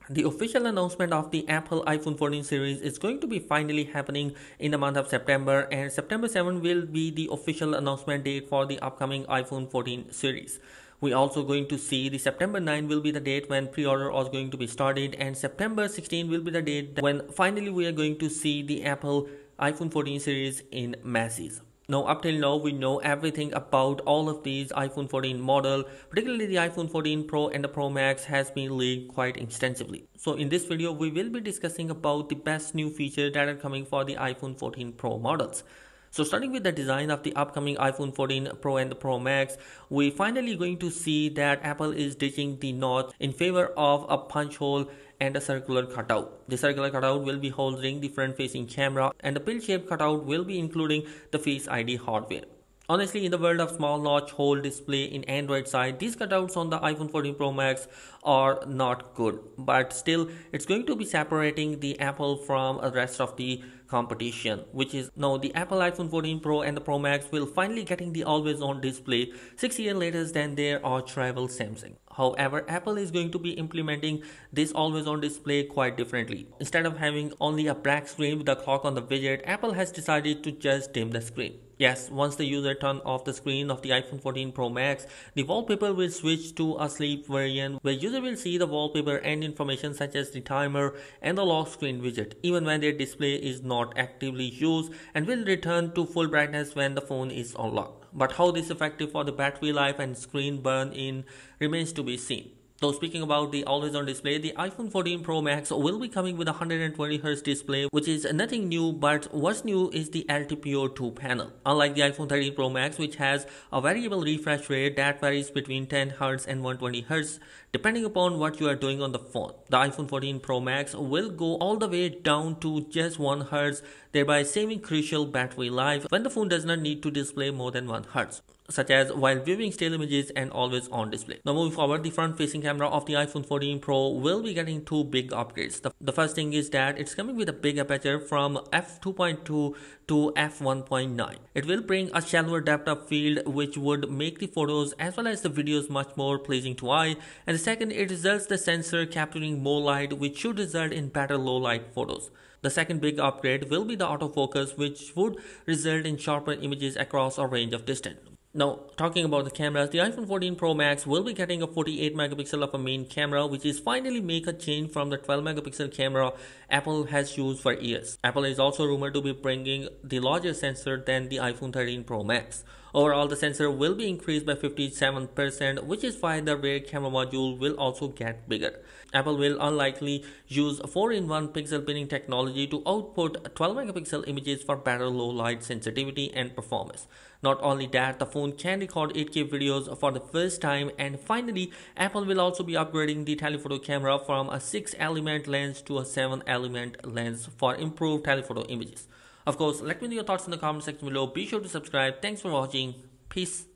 The official announcement of the Apple iPhone 14 series is going to be finally happening in the month of September, and September 7 will be the official announcement date for the upcoming iPhone 14 series. We also going to see the September 9 will be the date when pre-order was going to be started, and September 16 will be the date when finally we are going to see the Apple iPhone 14 series in masses. Now, up till now, we know everything about all of these iPhone 14 model, particularly the iPhone 14 Pro and the Pro Max has been leaked quite extensively. So in this video, we will be discussing about the best new features that are coming for the iPhone 14 Pro models. So starting with the design of the upcoming iPhone 14 Pro and the Pro Max, we finally going to see that Apple is ditching the notch in favor of a punch hole and a circular cutout. The circular cutout will be holding the front facing camera, and the pill-shaped cutout will be including the Face ID hardware. Honestly, in the world of small notch hole display in Android side, these cutouts on the iPhone 14 Pro Max are not good. But still, it's going to be separating the Apple from the rest of the competition, which is now the Apple iPhone 14 Pro and the Pro Max will finally getting the always on display 6 years later than their arch rival Samsung. However, Apple is going to be implementing this always on display quite differently. Instead of having only a black screen with a clock on the widget, Apple has decided to just dim the screen. Yes, once the user turns off the screen of the iPhone 14 Pro Max, the wallpaper will switch to a sleep variant where user will see the wallpaper and information such as the timer and the lock screen widget even when their display is not actively used, and will return to full brightness when the phone is unlocked. But how this is effective for the battery life and screen burn-in remains to be seen. Though speaking about the always-on display, the iPhone 14 Pro Max will be coming with a 120Hz display, which is nothing new, but what's new is the LTPO2 panel. Unlike the iPhone 13 Pro Max, which has a variable refresh rate that varies between 10Hz and 120Hz, depending upon what you are doing on the phone. The iPhone 14 Pro Max will go all the way down to just 1Hz, thereby saving crucial battery life when the phone does not need to display more than 1Hz, such as while viewing still images and always on display. Now moving forward, the front facing camera of the iPhone 14 Pro will be getting two big upgrades. The first thing is that it's coming with a big aperture from f2.2 to f1.9. It will bring a shallower depth of field which would make the photos as well as the videos much more pleasing to eye. And the second, it results the sensor capturing more light, which should result in better low light photos. The second big upgrade will be the autofocus, which would result in sharper images across a range of distance. Now, talking about the cameras, the iPhone 14 Pro Max will be getting a 48 megapixel of a main camera, which is finally make a change from the 12 megapixel camera Apple has used for years. Apple is also rumored to be bringing the larger sensor than the iPhone 13 Pro Max. Overall, the sensor will be increased by 57%, which is why the rear camera module will also get bigger. Apple will unlikely use 4-in-1 pixel pinning technology to output 12 megapixel images for better low light sensitivity and performance. Not only that, the phone can record 8K videos for the first time, and finally, Apple will also be upgrading the telephoto camera from a 6-element lens to a 7-element lens for improved telephoto images. Of course, let me know your thoughts in the comment section below. Be sure to subscribe. Thanks for watching. Peace.